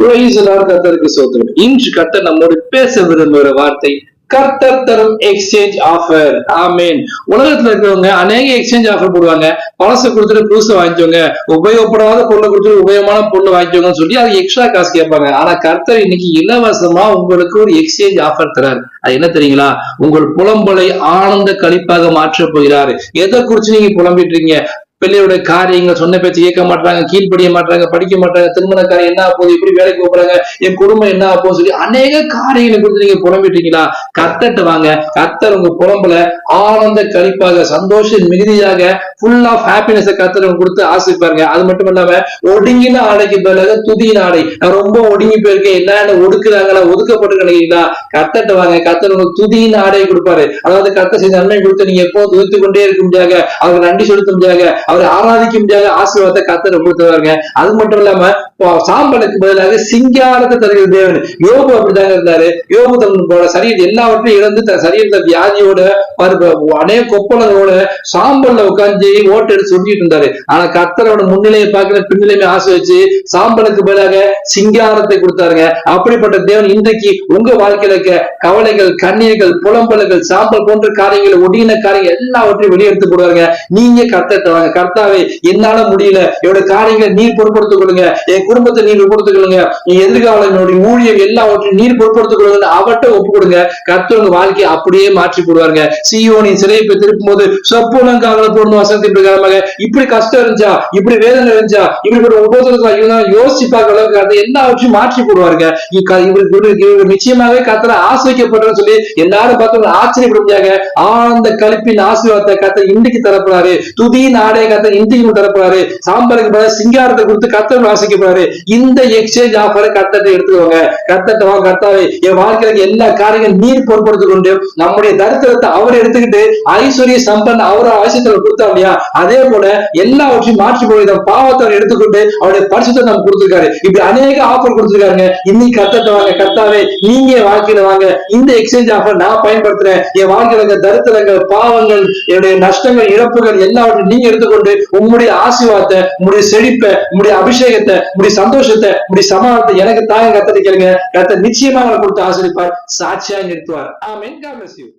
கர்த்தருக்கு சோத்திரம். இன்று கர்த்தர் நம்மோடு பேச விரும்புகிற வார்த்தை கர்த்தர் தரும் எக்ஸ்சேஞ்ச் ஆஃபர். ஆமேன். உலகத்துல இருக்கிறவங்க அநேக எக்ஸ்சேஞ்ச் ஆஃபர் போடுவாங்க. பழசை கொடுத்துட்டு புதுசை வாங்கிக்கோங்க, உபயோகப்படாத பொருளை கொடுத்துட்டு உபயோகமான பொருளை வாங்கிக்கோங்கன்னு சொல்லி அது எக்ஸ்ட்ரா காசு கேட்பாங்க. ஆனா கர்த்தர் இன்னைக்கு இலவசமா உங்களுக்கு ஒரு எக்ஸ்சேஞ்ச் ஆஃபர் தராரு. அது என்ன தெரியுங்களா? உங்கள் புலம்பலை ஆனந்த கழிப்பாக மாற்ற போகிறாரு. எதை குறிச்சு நீங்க புலம்பிட்டு இருக்கீங்க? பிள்ளையோட காரியங்கள் சொன்ன பேச்சு கேட்க மாட்டாங்க, கீழ்படிய மாட்டாங்க, படிக்க மாட்டாங்க, திருமண காரியம் என்ன ஆகுது, எப்படி வேலைக்கு போறாங்க, என் குடும்பம் என்ன ஆகும் சொல்லி அநேக காரியங்களை குறித்து நீங்க புலம்பிட்டீங்களா? கர்த்தர்ட்ட வாங்க. கர்த்தர் உங்க புலம்பல ஆனந்த கழிப்பாக, சந்தோஷ மிகுதியாக, ஃபுல் ஆஃப் ஹாப்பினஸ் கர்த்தர் கொடுத்து ஆசைப்பாருங்க. அது மட்டும் இல்லாம ஒடுங்கின ஆடைக்கு பதிலாக துதியின் ஆடை. நான் ரொம்ப ஒடுங்கி போயிருக்கேன், என்ன ஒடுக்குறாங்களா, ஒதுக்கப்பட்டு கிடைக்கிறீங்களா? கர்த்தர்ட்ட வாங்க. கர்த்தர் உங்களுக்கு துதியின் ஆடையை கொடுப்பாரு. அதாவது கர்த்தர் செய்த நன்மை கொடுத்து நீங்க எப்போ துதித்து கொண்டே இருக்க முடியாத, அவருக்கு நன்றி செலுத்த முடியாத, அவரை ஆராதிக்க முடியாத ஆசீர்வாதத்தை கர்த்தர் கொடுத்துருவாங்க. அது மட்டும் இல்லாம சாம்பலுக்கு பதிலாக சிங்காரத்தை தருகிற தேவன். யோபு அப்படித்தாங்க இருந்தாரு. யோபு தன்னோட சரீரத்தை எல்லாவற்றையும் இழந்து தன் சரீரத்தை வியாதியோட அநேக கொப்பளங்களோட சாம்பல்ல உட்காந்து ஓட்ட எடுத்து சொல்லிட்டு இருந்தாரு. ஆனா கர்த்தரோட முன்னிலையை பார்க்கிற பின்னிலையுமே ஆசை வச்சு சாம்பலுக்கு பதிலாக சிங்காரத்தை கொடுத்தாருங்க. அப்படிப்பட்ட தேவன் இன்றைக்கு உங்க வாழ்க்கையில இருக்க கவலைகள், கண்ணீர்கள், புலம்பல்கள், சாம்பல் போன்ற காரியங்களை, ஒடின காரியங்கள் எல்லாவற்றையும் வெளியெடுத்து போடுவாங்க. நீங்க கர்த்தர்ட்ட வாங்க. கர்த்தாவே, என்னால முடியல, என்னோட காரியங்களை நீர் பொறுப்படுத்திக் கொள்ளுங்க, என் குடும்பத்தை நீர் பொறுப்படுத்திக் கொள்ளுங்க, என் எதிர்காலம், என்னுடைய ஊழியம் எல்லாவற்றையும் நீர் பொறுப்படுத்திக் கொள்ளுங்க, அவட்ட ஒப்பு கொடுங்க. கர்த்தர் உங்க வாழ்க்கையை அப்படியே மாற்றி போடுவாருங்க. சீயோனின் சிறையை திருப்பும் போது சொப்பனங்கால போடணும் வசனத்தின் பிரகாரமாக இப்படி கஷ்டம் இருந்துச்சா, இப்படி வேதனை இருந்துச்சா, இப்படி உபோதனை யோசிச்சு பார்க்க அளவுக்கு அதை எல்லாவற்றையும் மாற்றி போடுவாருங்க. இவருக்கு நிச்சயமாவே கர்த்தரை ஆசிரியப்படுறன்னு சொல்லி எல்லாரும் பார்த்து ஆச்சரியப்படுறாங்க. ஆனந்த கழிப்பின் ஆசீர்வாதத்தை கர்த்தர் இன்றைக்கு தரப்படுறாரு. துதியின் ஆடைய கர்த்தர் இன்றைக்கு தரப்படுறாரு. சாம்பலுக்கு பதிலாக சிங்காரத்தை கொடுத்து கர்த்தர் வாசிக்கப்படுறாரு. இந்த எக்ஸ்சேஞ்ச் ஆஃபரை கர்த்தர்ட்ட எடுத்துக்கோங்க. கர்த்தர்ட்ட வாங்க. கர்த்தாவே, என் வாழ்க்கையில எல்லா காரியங்களும் நீர் பொறுப்படுத்திக் கொண்டு நம்முடைய தரித்திரத்தை அவர் எடுத்துக்கிட்டு ஐஸ்வர்ய சம்பன் அவரை ஆசிரியத்தை கொடுத்தா இல்லையா, அதே போல எல்லாவற்றையும் மாற்றி போய் பாவத்தை அவர் எடுத்துக்கொண்டு அவருடைய பரிசுத்தை நம்ம கொடுத்திருக்காரு. இப்படி அநேக ஆஃபர் கொடுத்திருக்காங்க. இன்னைக்கு கர்த்தர்ட்ட வாங்க. கர்த்தாவே, நீங்க என் வாழ்க்கையில வாங்க. இந்த எக்ஸ்சேஞ்ச் ஆஃபர் நான் பயன்படுத்துறேன். என் வாழ்க்கையில தரித்திரங்கள், பாவங்கள், என்னுடைய நஷ்டங்கள், இழப்புகள் எல்லாவற்றையும் நீங்க எடுத்துக்கொண்டு உங்களுடைய ஆசீர்வாதத்தை, உங்களுடைய செழிப்பை, உங்களுடைய அபிஷேகத்தை, உங்களுடைய சந்தோஷத்தை, உங்களுடைய சமாதானத்தை எனக்கு தாங்க கர்த்தரை கேளுங்க. கர்த்தர் நிச்சயமா கொடுத்து ஆசீர்வதிப்பார், சாட்சியா நிறுத்துவார். ஆமென். God bless you.